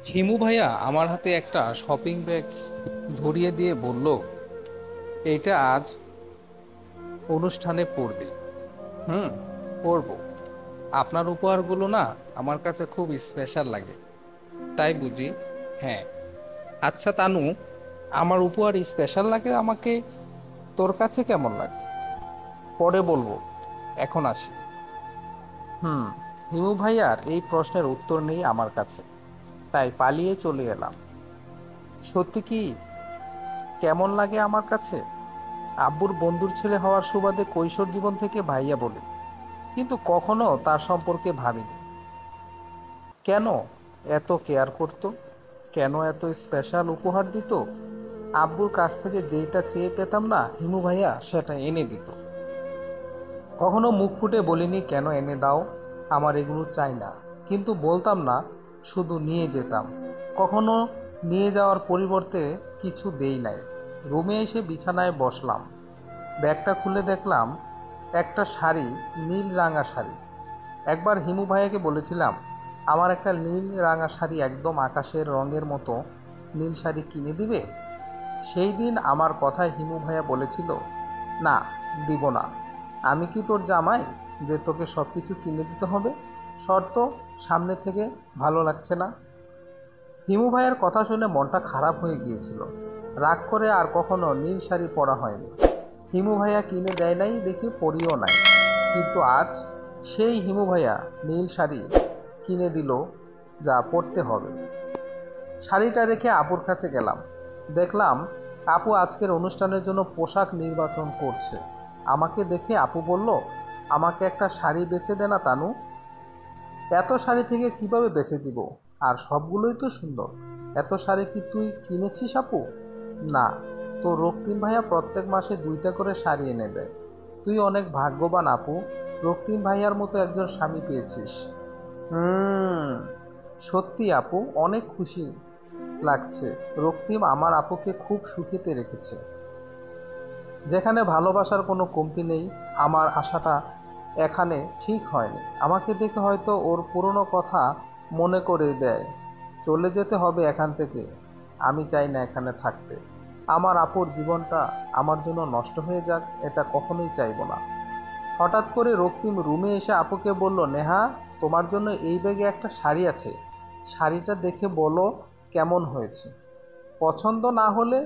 হিমু ভাইয়া আমার হাতে একটা শপিং ব্যাগ ধরিয়ে দিয়ে বলল, এইটা আজ অনুষ্ঠানে পড়বে। হুম, পরবো। আপনার উপহারগুলো না আমার কাছে খুব স্পেশাল লাগে, তাই বুঝি? হ্যাঁ। আচ্ছা তানু, আমার উপহার স্পেশাল লাগে আমাকে, তোর কাছে কেমন লাগে পরে বলবো, এখন আসি। হুম। হিমু ভাইয়ার এই প্রশ্নের উত্তর নেই আমার কাছে, তাই পালিয়ে চলে এলাম। সত্যি কি কেমন লাগে আমার কাছে? আব্বুর বন্ধুর ছেলে হওয়ার সুবাদে কৈশোর জীবন থেকে ভাইয়া বলে, কিন্তু কখনো তার সম্পর্কে ভাবিনি। কেন এত কেয়ার করতো, কেন এত স্পেশাল উপহার দিত। আব্বুর কাছ থেকে যেইটা চেয়ে পেতাম না, হিমু ভাইয়া সেটা এনে দিত। কখনো মুখ ফুটে বলিনি কেন এনে দাও, আমার এগুলো চাই না, কিন্তু বলতাম না, শুধু নিয়ে যেতাম। কখনো নিয়ে যাওয়ার পরিবর্তে কিছু দেই নাই। রুমে এসে বিছানায় বসলাম, ব্যাগটা খুলে দেখলাম একটা শাড়ি, নীল রাঙা শাড়ি। একবার হিমু ভাইয়াকে বলেছিলাম, আমার একটা নীল রাঙা শাড়ি, একদম আকাশের রঙের মতো নীল শাড়ি কিনে দিবে। সেই দিন আমার কথায় হিমু ভাইয়া বলেছিল, না, দিব না। আমি কি তোর জামাই যে তোকে সব কিছু কিনে দিতে হবে? শর্ত, সামনে থেকে ভালো লাগছে না। হিমু ভাইয়ের কথা শুনে মনটা খারাপ হয়ে গিয়েছিল। রাগ করে আর কখনো নীল শাড়ি পরা হয়নি। হিমু ভাইয়া কিনে দেয় নাই দেখে পরিও নাই, কিন্তু আজ সেই হিমু ভাইয়া নীল শাড়ি কিনে দিল, যা পরতে হবে। শাড়িটা রেখে আপুর কাছে গেলাম। দেখলাম আপু আজকের অনুষ্ঠানের জন্য পোশাক নির্বাচন করছে। আমাকে দেখে আপু বলল, আমাকে একটা শাড়ি বেছে দে না তানু। এত শাড়ি থেকে কিভাবে বেছে দিব, আর সবগুলোই তো সুন্দর। এত শাড়ি কি তুই কিনেছিস আপু? না, তো রক্তিম ভাইয়া প্রত্যেক মাসে 2টা করে শাড়ি এনে দেয়। তুই অনেক ভাগ্যবান আপু, রক্তিম ভাইয়ার মতো একজন স্বামী পেয়েছিস। হুম, সত্যি আপু, অনেক খুশি লাগছে। রক্তিম আমার আপুকে খুব সুখীতে রেখেছে, যেখানে ভালোবাসার কোনো কমতি নেই। আমার আশাটা এখানে ঠিক হয়নি। আমাকে দেখে হয়তো ওর পুরনো কথা মনে করে দেয়। চলে যেতে হবে এখান থেকে। আমি চাই না এখানে থাকতে। আমার আপুর জীবনটা আমার জন্য নষ্ট হয়ে যাক, এটা কখনোই চাইব না। হঠাৎ করে রক্তিম রুমে এসে আপুকে বলল, নেহা, তোমার জন্য এই ব্যাগে একটা শাড়ি আছে, শাড়িটা দেখে বলো কেমন হয়েছে। পছন্দ না হলে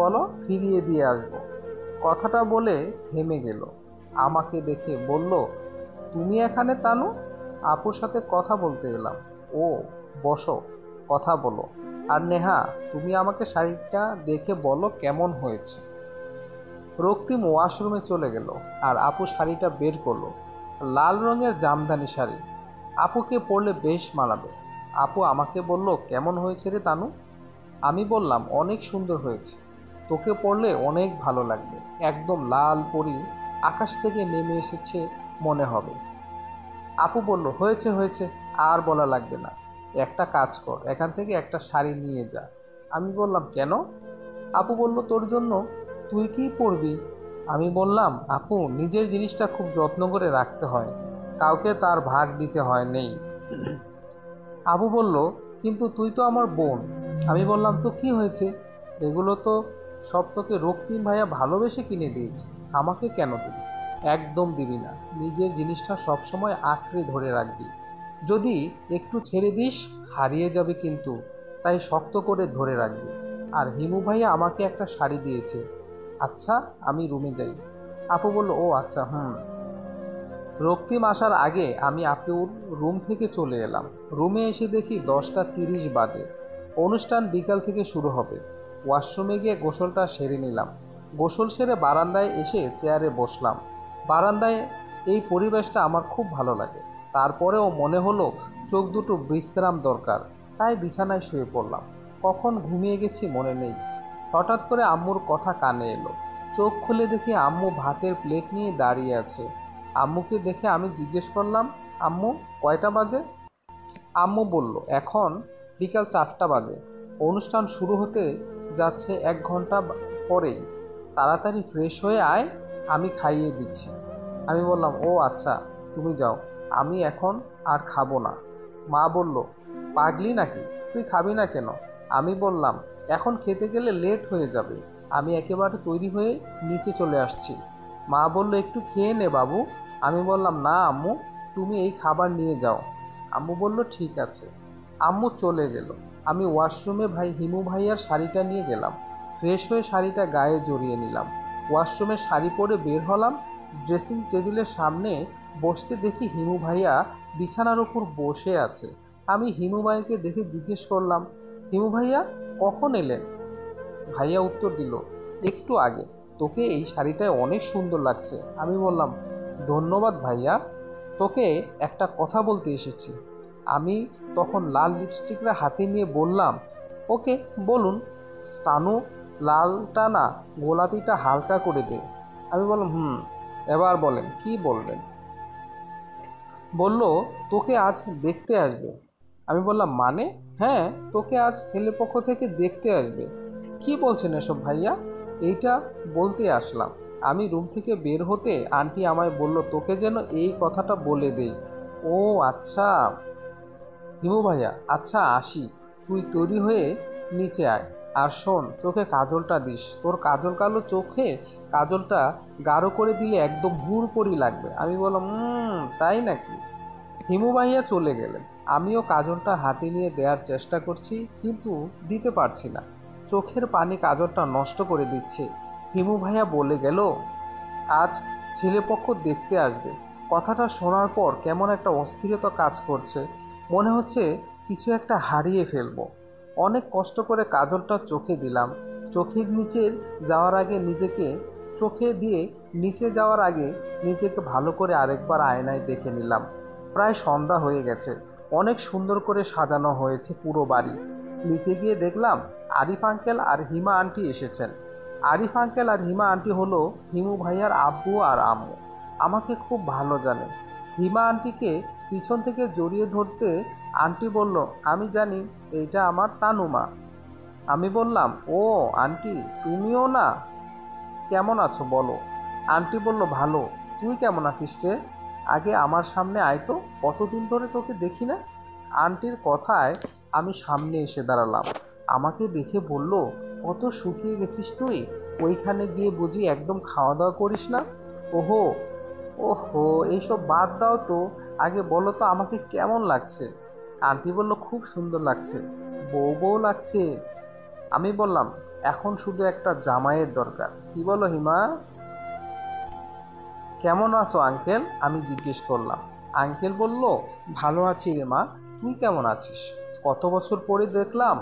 বলো, ফিরিয়ে দিয়ে আসবো। কথাটা বলে থেমে গেল। আমাকে দেখে বলল, তুমি এখানে তানু? আপুর সাথে কথা বলতে এলাম। ও, বসো, কথা বলো। আর নেহা, তুমি আমাকে শাড়িটা দেখে বলো কেমন হয়েছে। রক্তিম ওয়াশরুমে চলে গেল, আর আপু শাড়িটা বের করলো। লাল রঙের জামদানি শাড়ি, আপুকে পরলে বেশ মানাবে। আপু আমাকে বলল, কেমন হয়েছে রে তানু? আমি বললাম, অনেক সুন্দর হয়েছে, তোকে পরলে অনেক ভালো লাগবে। একদম লাল পরি আকাশ থেকে নেমে এসেছে মনে হবে। আপু বলল, হয়েছে হয়েছে, আর বলা লাগবে না। একটা কাজ কর, এখান থেকে একটা শাড়ি নিয়ে যা। আমি বললাম, কেন? আপু বলল, তোর জন্য। তুই কি পরবি? আমি বললাম, আপু, নিজের জিনিসটা খুব যত্ন করে রাখতে হয়, কাউকে তার ভাগ দিতে হয় নেই। আবু বলল, কিন্তু তুই তো আমার বোন। আমি বললাম, তো কি হয়েছে? এগুলো তো সব তোকে রক্তিম ভাইয়া ভালোবেসে কিনে দিয়েছে, আমাকে কেন দিবি? একদম দিবি না। নিজের জিনিসটা সবসময় আঁকড়ে ধরে রাখবি। যদি একটু ছেড়ে দিস, হারিয়ে যাবে কিন্তু, তাই শক্ত করে ধরে রাখবি। আর হিমু ভাইয়া আমাকে একটা শাড়ি দিয়েছে। আচ্ছা, আমি রুমে যাই। আপু বলল, ও আচ্ছা, হুম। রক্তিম আসার আগে আমি আপুর রুম থেকে চলে এলাম। রুমে এসে দেখি 10টা 30 বাজে। অনুষ্ঠান বিকাল থেকে শুরু হবে। ওয়াশরুমে গিয়ে গোসলটা সেরে নিলাম। গোসল সেরে বারান্দায় এসে চেয়ারে বসলাম। বারান্দায় এই পরিবেশটা আমার খুব ভালো লাগে। তারপরেও মনে হলো চোখ দুটো বিশ্রাম দরকার, তাই বিছানায় শুয়ে পড়লাম। কখন ঘুমিয়ে গেছি মনে নেই। হঠাৎ করে আম্মুর কথা কানে এলো। চোখ খুলে দেখি আম্মু ভাতের প্লেট নিয়ে দাঁড়িয়ে আছে। আম্মুকে দেখে আমি জিজ্ঞেস করলাম, আম্মু, কয়টা বাজে? আম্মু বলল, এখন বিকাল 4টা বাজে। অনুষ্ঠান শুরু হতে যাচ্ছে 1 ঘন্টা পরেই। তাড়াতাড়ি ফ্রেশ হয়ে আয়, আমি খাইয়ে দিচ্ছি। আমি বললাম, ও আচ্ছা, তুমি যাও, আমি এখন আর খাবো না। মা বলল, পাগলি নাকি? তুই খাবি না কেন? আমি বললাম, এখন খেতে গেলে লেট হয়ে যাবে, আমি একেবারে তৈরি হয়ে নিচে চলে আসছি। মা বলল, একটু খেয়ে নে বাবু। আমি বললাম, না আম্মু, তুমি এই খাবার নিয়ে যাও। আম্মু বলল, ঠিক আছে। আম্মু চলে গেল। আমি ওয়াশরুমে হিমু ভাইয়ার শাড়িটা নিয়ে গেলাম। ফ্রেশ হয়ে শাড়িটা গায়ে জড়িয়ে নিলাম। ওয়াশরুমে শাড়ি পরে বের হলাম। ড্রেসিং টেবিলের সামনে বসতে দেখি হিমু ভাইয়া বিছানার উপর বসে আছে। আমি হিমু ভাইয়াকে দেখে জিজ্ঞেস করলাম, হিমু ভাইয়া কখন এলেন? ভাইয়া উত্তর দিল, একটু আগে। তোকে এই শাড়িটায় অনেক সুন্দর লাগছে। আমি বললাম, ধন্যবাদ ভাইয়া। তোকে একটা কথা বলতে এসেছি। আমি তখন লাল লিপস্টিকটা হাতে নিয়ে বললাম, ওকে বলুন। তানু, লালটা না গোলাপিটা হালকা করে দে। আমি বললাম, এবার বলেন, কি বলবেন? বলল, তোকে আজ দেখতে আসবে। আমি বললাম, মানে? হ্যাঁ, তোকে আজ ছেলেপক্ষ থেকে দেখতে আসবে। কি বলছেন এসব ভাইয়া? এইটা বলতে আসলাম। আমি রুম থেকে বের হতে আন্টি আমায় বলল, তোকে যেন এই কথাটা বলে দেই। ও আচ্ছা হিমু ভাইয়া, আচ্ছা আসি। তুই তৈরি হয়ে নিচে আয়। আর শোন, চোখে কাজলটা দিস। তোর কাজল কালো চোখে কাজলটা গাঢ় করে দিলে একদম হুড়পড়ি লাগবে। আমি বললাম, তাই নাকি? হিমু ভাইয়া চলে গেলেন। আমিও কাজলটা হাতে নিয়ে দেওয়ার চেষ্টা করছি, কিন্তু দিতে পারছি না। চোখের পানি কাজলটা নষ্ট করে দিচ্ছে। হিমু ভাইয়া বলে গেল, আজ ছেলেপক্ষ দেখতে আসবে। কথাটা শোনার পর কেমন একটা অস্থিরতা কাজ করছে। মনে হচ্ছে কিছু একটা হারিয়ে ফেলবো। অনেক কষ্ট করে কাজলটা চোখে দিলাম। চোখের নিচের যাওয়ার আগে নিজেকে চোখে দিয়ে নিচে যাওয়ার আগে নিজেকে ভালো করে আরেকবার আয়নায় দেখে নিলাম। প্রায় সন্ধ্যা হয়ে গেছে। অনেক সুন্দর করে সাজানো হয়েছে পুরো বাড়ি। নিচে গিয়ে দেখলাম আরিফ আঙ্কেল আর হিমা আন্টি এসেছেন। আরিফ আঙ্কেল আর হিমা আন্টি হলো হিমু ভাইয়ার আব্বু আর আম্মু। আমাকে খুব ভালো জানে। হিমা আন্টিকে পিছন থেকে জড়িয়ে ধরতে আন্টি বলল, আমি জানি এইটা আমার তানুমা। আমি বললাম, ও আন্টি, তুমিও না? কেমন আছো বলো? আন্টি বলল, ভালো। তুই কেমন আছিস রে? আগে আমার সামনে আয় তো, কতদিন ধরে তোকে দেখি না। আন্টির কথায় আমি সামনে এসে দাঁড়ালাম। আমাকে দেখে বলল, কত শুকিয়ে গেছিস তুই, ওইখানে গিয়ে বুঝি একদম খাওয়া দাওয়া করিস না? ওহো ওহো, এইসব বাদ দাও তো, আগে বলো তো আমাকে কেমন লাগছে। আন্টি বলল, খুব সুন্দর লাগছে, বউ বউ লাগছে। আমি বললাম, এখন শুধু একটা জামাইয়ের দরকার। কি বলো হিমা? কেমন আছো আঙ্কেল? আমি জিজ্ঞেস করলাম। আঙ্কেল বলল, ভালো আছি রে মা, তুই কেমন আছিস? কত বছর পরে দেখলাম।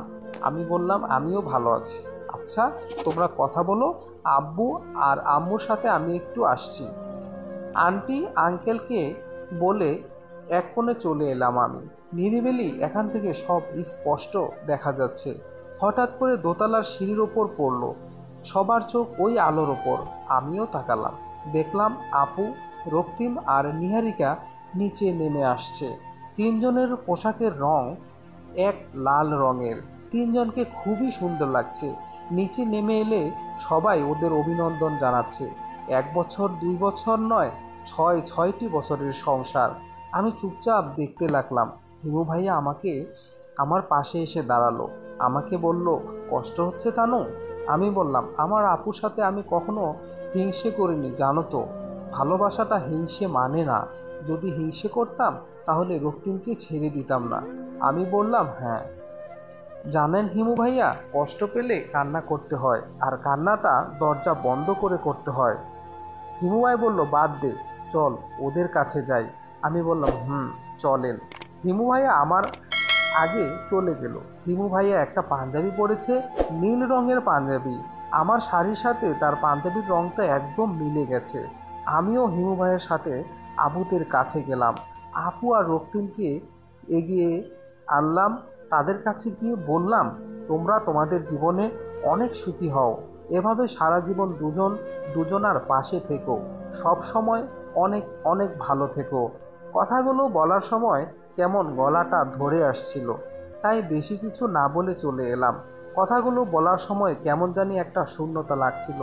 আমি বললাম, আমিও ভালো আছি। আচ্ছা, তোমরা কথা বলো, আব্বু আর আম্মুর সাথে আমি একটু আসছি। আন্টি আঙ্কেলকে বলে এক কোণে চলে এলাম আমি। নিরিবিলি এখান থেকে সব স্পষ্ট দেখা যাচ্ছে। হঠাৎ করে দোতলার সিঁড়ির ওপর পড়ল। সবার চোখ ওই আলোর ওপর। আমিও তাকালাম। দেখলাম আপু, রক্তিম আর নিহারিকা নিচে নেমে আসছে। তিনজনের পোশাকের রং এক লাল রঙের। তিনজনকে খুবই সুন্দর লাগছে। নিচে নেমে এলে সবাই ওদের অভিনন্দন জানাচ্ছে। 1 বছর 2 বছর নয়, ছয়টি বছরের সংসার। আমি চুপচাপ দেখতে লাগলাম। হিমু ভাইয়া আমার পাশে এসে দাঁড়ালো। আমাকে বলল, কষ্ট হচ্ছে তানু? আমি বললাম, আমার আপুর সাথে আমি কখনো হিংসে করিনি জানো তো। ভালোবাসাটা হিংসে মানে না। যদি হিংসে করতাম তাহলে রক্তিমকে ছেড়ে দিতাম না। আমি বললাম, হ্যাঁ। জানেন হিমু ভাইয়া, কষ্ট পেলে কান্না করতে হয়, আর কান্নাটা দরজা বন্ধ করে করতে হয়। হিমু ভাই বলল, বাদ দে, চল ওদের কাছে যাই। আমি বললাম, চলেন। হিমু ভাইয়া আমার আগে চলে গেল। হিমু ভাইয়া একটা পাঞ্জাবি পরেছে, নীল রঙের পাঞ্জাবি। আমার শাড়ির সাথে তার পাঞ্জাবির রঙটা একদম মিলে গেছে। আমিও হিমু ভাইয়ের সাথে আবুদের কাছে গেলাম। আপু আর রক্তিমকে এগিয়ে আনলাম। তাদের কাছে গিয়ে বললাম, তোমরা তোমাদের জীবনে অনেক সুখী হও। এভাবে সারা জীবন দুজনার পাশে থেকো। সব সময় অনেক অনেক ভালো থেকো। কথাগুলো বলার সময় কেমন গলাটা ধরে আসছিল, তাই বেশি কিছু না বলে চলে এলাম। কথাগুলো বলার সময় কেমন জানি একটা শূন্যতা লাগছিল।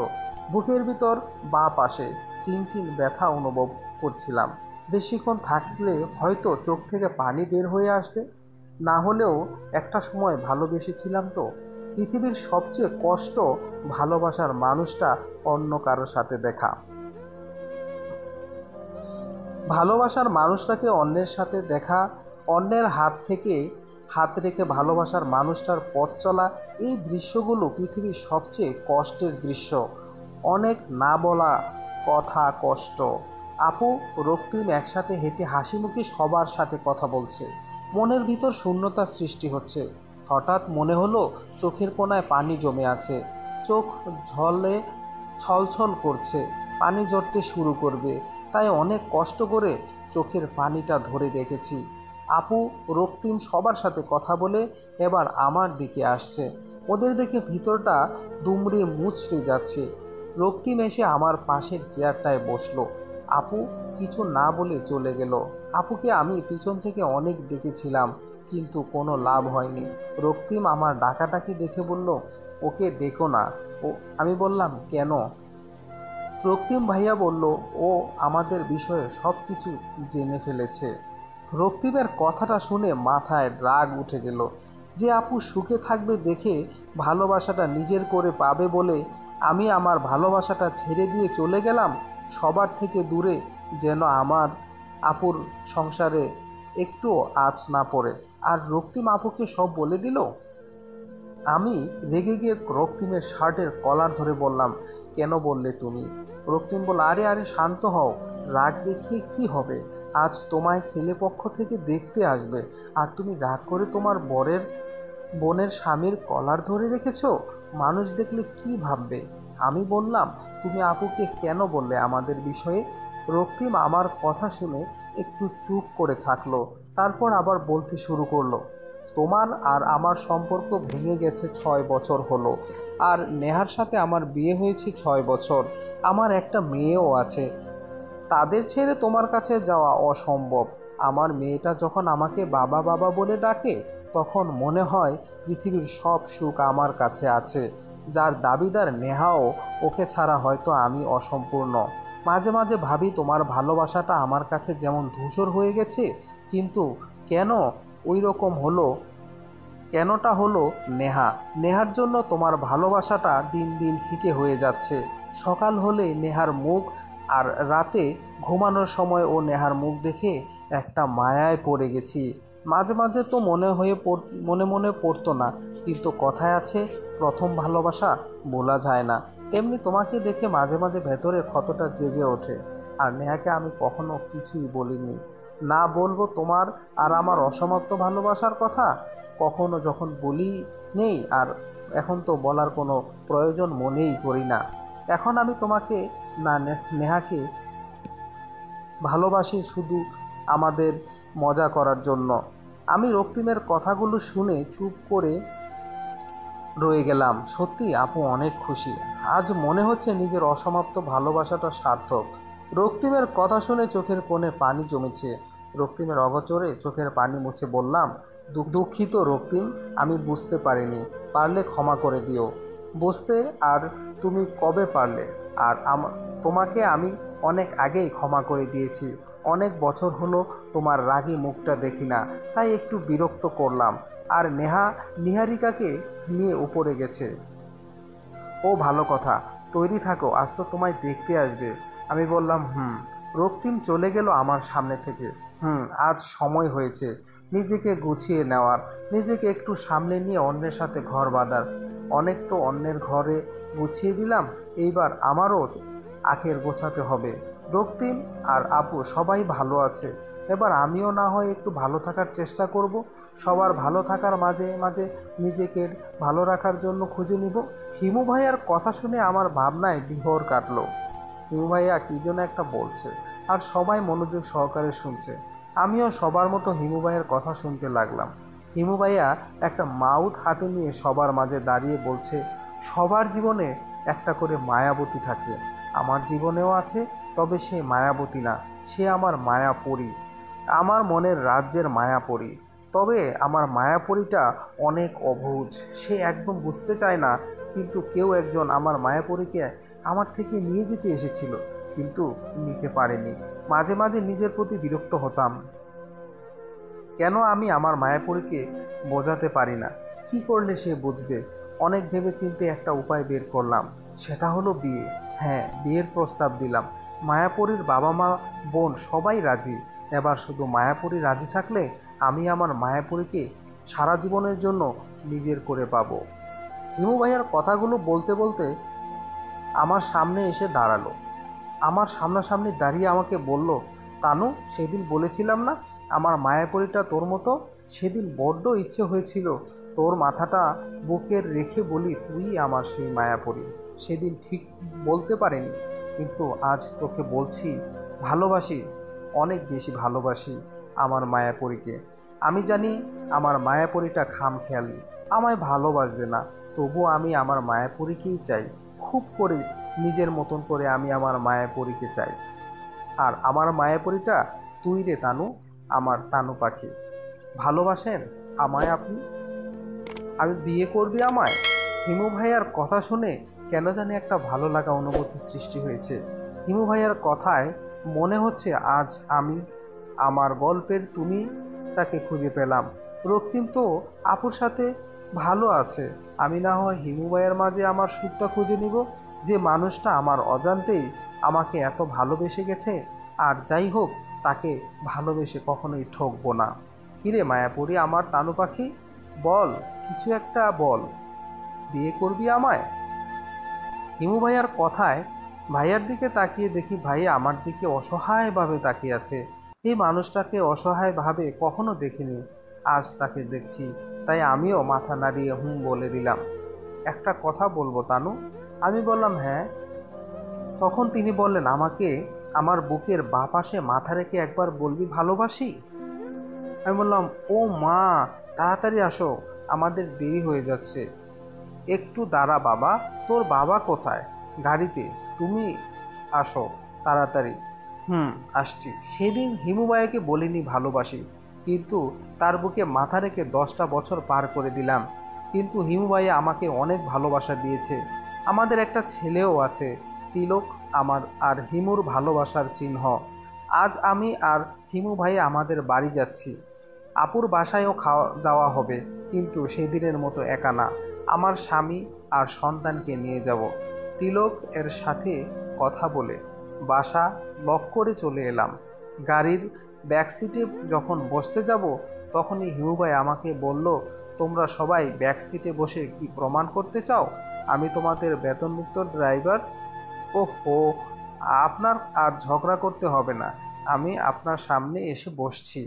বুকের ভিতর বাঁ পাশে চিনচিন ব্যথা অনুভব করছিলাম। বেশিক্ষণ থাকলে হয়তো চোখ থেকে পানি বের হয়ে আসবে। না হলেও একটা সময় ভালোবেসেছিলাম তো। পৃথিবীর সবচেয়ে কষ্ট ভালোবাসার মানুষটা অন্য কারোর সাথে দেখা। ভালোবাসার মানুষটাকে অন্যের সাথে দেখা, অন্যের হাত থেকে হাত রেখে ভালোবাসার মানুষটার পথ চলা, এই দৃশ্যগুলো পৃথিবীর সবচেয়ে কষ্টের দৃশ্য। অনেক না বলা কথা, কষ্ট। আপু, রক্তিম একসাথে হেঁটে হাসিমুখে সবার সাথে কথা বলছে। মনের ভিতর শূন্যতার সৃষ্টি হচ্ছে। হঠাৎ মনে হলো চোখের কোণায় পানি জমে আছে। চোখ ঝলে ছলছল করছে, পানি ঝরতে শুরু করবে। তাই অনেক কষ্ট করে চোখের পানিটা ধরে রেখেছি। আপু, রক্তিম সবার সাথে কথা বলে এবার আমার দিকে আসছে। ওদের দেখে ভিতরটা দুমড়ে মুচড়ে যাচ্ছে। রক্তিম এসে আমার পাশের চেয়ারটায় বসলো। আপু কিছু না বলে চলে গেল। আপুকে আমি পিছন থেকে অনেক ডেকেছিলাম, কিন্তু কোনো লাভ হয়নি। রক্তিম আমার ডাকাডাকি দেখে বলল, ওকে ডেকো না। ও আমি বললাম, কেন? রক্তিম ভাইয়া বলল, ও আমাদের বিষয়ে সব কিছু জেনে ফেলেছে। রক্তিমের কথাটা শুনে মাথায় রাগ উঠে গেল। যে আপু সুখে থাকবে দেখে ভালোবাসাটা নিজের করে পাবে বলে আমি আমার ভালোবাসাটা ছেড়ে দিয়ে চলে গেলাম সবার থেকে দূরে, যেন আমার আপুর সংসারে একটুও আঁচ না পড়ে। আর রক্তিম আপুকে সব বলে দিল। আমি রেগে গিয়ে রক্তিমের শার্টের কলার ধরে বললাম, কেন বললে তুমি? রক্তিম বলল, আরে আরে শান্ত হও, রাগ দেখিয়ে কি হবে? আজ তোমায় ছেলেপক্ষ থেকে দেখতে আসবে, আর তুমি রাগ করে তোমার বোনের স্বামীর কলার ধরে রেখেছো। মানুষ দেখলে কি ভাববে? আমি বললাম, তুমি আপুকে কেন বললে আমাদের বিষয়ে? রক্তিম আমার কথা শুনে একটু চুপ করে থাকলো, তারপর আবার বলতে শুরু করলো, তোমার আর আমার সম্পর্ক ভেঙে গেছে 6 বছর হলো, আর নেহার সাথে আমার বিয়ে হয়েছে 6 বছর। আমার একটা মেয়েও আছে। তাদের ছেড়ে তোমার কাছে যাওয়া অসম্ভব। আমার মেয়েটা যখন আমাকে বাবা বাবা বলে ডাকে, তখন মনে হয় পৃথিবীর সব সুখ আমার কাছে আছে। যার দাবিদার নেহাও, ওকে ছাড়া হয়তো আমি অসম্পূর্ণ। মাঝে মাঝে ভাবি তোমার ভালোবাসাটা আমার কাছে যেমন ধূসর হয়ে গেছে, কিন্তু কেন ওই রকম হলো? কেনটা হলো নেহা। নেহার জন্য তোমার ভালোবাসাটা দিন দিন ফিকে হয়ে যাচ্ছে। সকাল হলে নেহার মুখ, আর রাতে ঘুমানোর সময় ও নেহার মুখ দেখে একটা মায়ায় পড়ে গেছি। মাঝে মাঝে তো মনে মনে পড়তো না, কিন্তু কথায় আছে, প্রথম ভালোবাসা বলা যায় না। তেমনি তোমাকে দেখে মাঝে মাঝে ভেতরে ক্ষতটা জেগে ওঠে। আর নেহাকে আমি কখনো কিছুই বলিনি। না বলবো তোমার আর আমার অসমাপ্ত ভালোবাসার কথা কখনো, যখন বলি নেই, আর এখন তো বলার কোনো প্রয়োজন মনেই করি না। এখন আমি তোমাকে না নেহাকে ভালোবাসি শুধু আমাদের মজা করার জন্য। আমি রক্তিমের কথাগুলো শুনে চুপ করে রয়ে গেলাম। সত্যি আপু অনেক খুশি। আজ মনে হচ্ছে নিজের অসমাপ্ত ভালোবাসাটা সার্থক। রক্তিমের কথা শুনে চোখের কোণে পানি জমেছে। রক্তিমের অগোচরে চোখের পানি মুছে বললাম, দুঃখিত রক্তিম, আমি বুঝতে পারিনি। পারলে ক্ষমা করে দিও। বুঝতে আর তুমি কবে পারলে? আর তোমাকে আমি অনেক আগেই ক্ষমা করে দিয়েছি। অনেক বছর হলো তোমার রাগী মুখটা দেখি না, তাই একটু বিরক্ত করলাম। আর নেহা নিহারিকাকে নিয়ে উপরে গেছে। ও ভালো কথা, তৈরি থাকো, আজ তো তোমায় দেখতে আসবে। আমি বললাম, হুম। রক্তিম চলে গেল আমার সামনে থেকে। আজ সময় হয়েছে নিজেকে গুছিয়ে নেওয়ার, নিজেকে একটু সামলে নিয়ে অন্যের সাথে ঘর বাঁধার। অনেক তো অন্যের ঘরে গুছিয়ে দিলাম, এইবার আমারও আখের গোছাতে হবে। রক্তিম আর আপু সবাই ভালো আছে, এবার আমিও না হয় একটু ভালো থাকার চেষ্টা করব। সবার ভালো থাকার মাঝে মাঝে নিজেকে ভালো রাখার জন্য খুঁজে নিব। হিমু ভাইয়ার কথা শুনে আমার ভাবনায় বিহর কাটলো। হিমু ভাইয়া কী যেন একটা বলছে, আর সবাই মনোযোগ সহকারে শুনছে। আমিও সবার মতো হিমু ভাইয়ের কথা শুনতে লাগলাম। হিমু ভাইয়া একটা মাউথ হাতে নিয়ে সবার মাঝে দাঁড়িয়ে বলছে, সবার জীবনে একটা করে মায়াবতী থাকে। আমার জীবনেও আছে, তবে সে মায়াবতী না, সে আমার মায়াপরী, আমার মনের রাজ্যের মায়াপরী। তবে আমার মায়াপরীটা অনেক অবুঝ, সে একদম বুঝতে চায় না। কিন্তু কেউ একজন আমার মায়াপরীকে আমার থেকে নিয়ে যেতে এসেছিল, কিন্তু নিতে পারেনি। মাঝে মাঝে নিজের প্রতি বিরক্ত হতাম। কেন আমি আমার মায়াপুরীকে বোঝাতে পারি না? কি করলে সে বুঝবে? অনেক ভেবেচিন্তে একটা উপায় বের করলাম, সেটা হলো বিয়ে। হ্যাঁ, বিয়ের প্রস্তাব দিলাম। মায়াপুরীর বাবা মা বোন সবাই রাজি। এবার শুধু মায়াপুরী রাজি থাকলে আমি আমার মায়াপুরীকে সারা জীবনের জন্য নিজের করে পাবো। হিমু ভাইয়ার কথাগুলো বলতে বলতে আমার সামনে এসে দাঁড়ালো। আমার সামনাসামনি দাঁড়িয়ে আমাকে বলল, তানু, সেদিন বলেছিলাম না আমার মায়াপুরীটা তোর মতো? সেদিন বড্ড ইচ্ছে হয়েছিল তোর মাথাটা বুকের রেখে বলি তুই আমার সেই মায়াপুরী। সেদিন ঠিক বলতে পারিনি, কিন্তু আজ তোকে বলছি, ভালোবাসি, অনেক বেশি ভালোবাসি আমার মায়াপুরীকে। আমি জানি আমার মায়াপুরীটা খামখেয়ালি, আমায় ভালোবাসবে না, তবু আমি আমার মায়াপুরীকেই চাই। খুব করে নিজের মতন করে আমি আমার মায়াপুরীকে চাই। আর আমার মায়াপুরীটা তুই রে তানু, আমার তানু পাখি। ভালোবাসেন আমায় আপনি? আমি বিয়ে করবি আমায়? হিমু ভাইয়ার কথা শুনে কেন জানি একটা ভালো লাগা অনুভূতি সৃষ্টি হয়েছে। হিমু ভাইয়ার কথায় মনে হচ্ছে আজ আমি আমার গল্পের তুমি তাকে খুঁজে পেলাম। রক্তিম তো আপুর সাথে ভালো আছে, আমি না হয় হিমু ভাইয়ার মাঝে আমার সুখটা খুঁজে নিব। যে মানুষটা আমার অজান্তেই আমাকে এত ভালোবেসে গেছে, আর যাই হোক, তাকে ভালোবেসে কখনোই ঠকবো না। কিরে মায়াপুরী, আমার তানু পাখি, বল, কিছু একটা বল, বিয়ে করবি আমায়? হিমু ভাইয়ার কথায় ভাইয়ার দিকে তাকিয়ে দেখি ভাইয়া আমার দিকে অসহায়ভাবে তাকিয়ে আছে। এই মানুষটাকে অসহায়ভাবে কখনো দেখিনি, আজ তাকে দেখছি, তাই আমিও মাথা নাড়িয়ে হুম বলে দিলাম। একটা কথা বলবো তানু? আমি বললাম হ্যাঁ। তখন তিনি বললেন, আমাকে আমার বুকের বাঁ পাশে মাথা রেখে একবার বলবি ভালোবাসি। আমি বললাম, ও মা, তাড়াতাড়ি আসো, আমাদের দেরি হয়ে যাচ্ছে। একটু দাঁড়া বাবা, তোর বাবা কোথায়? গাড়িতে, তুমি আসো তাড়াতাড়ি। আসছি। সেদিন হিমু ভাইয়াকে বলিনি ভালোবাসি, কিন্তু তার বুকে মাথা রেখে 10টা বছর পার করে দিলাম। কিন্তু হিমু ভাইয়া আমাকে অনেক ভালোবাসা দিয়েছে। আমাদের একটা ছেলেও আছে, তিলক, আমার আর হিমুর ভালোবাসার চিহ্ন। আজ আমি আর হিমু ভাইয়া আমাদের বাড়ি যাচ্ছি। আপুর বাসায়ও খাওয়া যাওয়া হবে, কিন্তু সেদিনের মতো একা না, আমার স্বামী আর সন্তানকে নিয়ে যাব। তিলক এর সাথে কথা বলে বাসা লক করে চলে এলাম। গাড়ির ব্যাকসিটে যখন বসতে যাব, তখনই হিমু ভাই আমাকে বলল, তোমরা সবাই ব্যাকসিটে বসে কি প্রমাণ করতে চাও আমি তোমাদের বেতনমুক্ত ড্রাইভার? ওহো, আপনার আর ঝগড়া করতে হবে না, আমি আপনার সামনে এসে বসছি।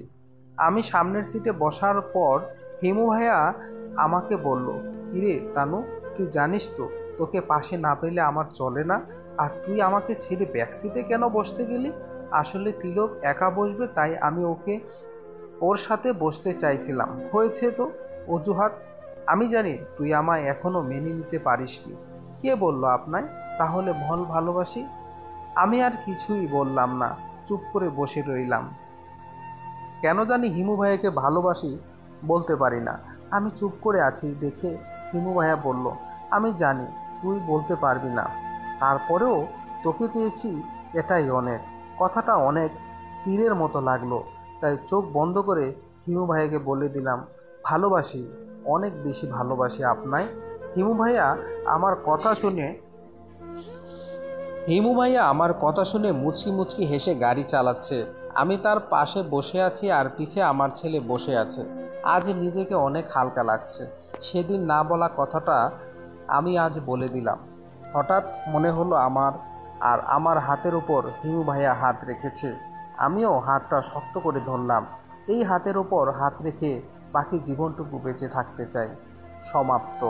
আমি সামনের সিটে বসার পর হিমু ভাইয়া আমাকে বলল, কিরে তানু, তুই জানিস তো তোকে পাশে না পেলে আমার চলে না, আর তুই আমাকে ছেড়ে ব্যাক সিটে কেন বসতে গেলি? আসলে তিলক একা বসবে, তাই আমি ওর সাথে বসতে চাইছিলাম। হয়েছে তো অজুহাত। আমি জানি তুই আমায় এখনো মেনে নিতে পারিসনি। কে বলল আপনায়? তাহলে বল ভালোবাসি। আমি আর কিছুই বললাম না, চুপ করে বসে রইলাম। কেন জানি হিমু ভাইয়াকে ভালোবাসি বলতে পারি না। আমি চুপ করে আছি দেখে হিমু ভাইয়া বলল, আমি জানি তুই বলতে পারবি না, তারপরেও তোকে পেয়েছি, এটাই অনেক। কথাটা অনেক তীরের মতো লাগলো, তাই চোখ বন্ধ করে হিমু ভাইয়াকে বলে দিলাম, ভালোবাসি, অনেক বেশি ভালোবাসি আপনায়। হিমু ভাইয়া আমার কথা শুনে হিমু ভাইয়া আমার কথা শুনে মুচকি মুচকি হেসে গাড়ি চালাচ্ছে। আমি তার পাশে বসে আছি আর পিছে আমার ছেলে বসে আছে। আজ নিজেকে অনেক হালকা লাগছে। সেদিন না বলা কথাটা আমি আজ বলে দিলাম। হঠাৎ মনে হলো আমার হাতের উপর হিমু ভাইয়া হাত রেখেছে। আমিও হাতটা শক্ত করে ধরলাম। এই হাতের উপর হাত রেখে বাকি জীবনটুকু বেঁচে থাকতে চাই। সমাপ্ত।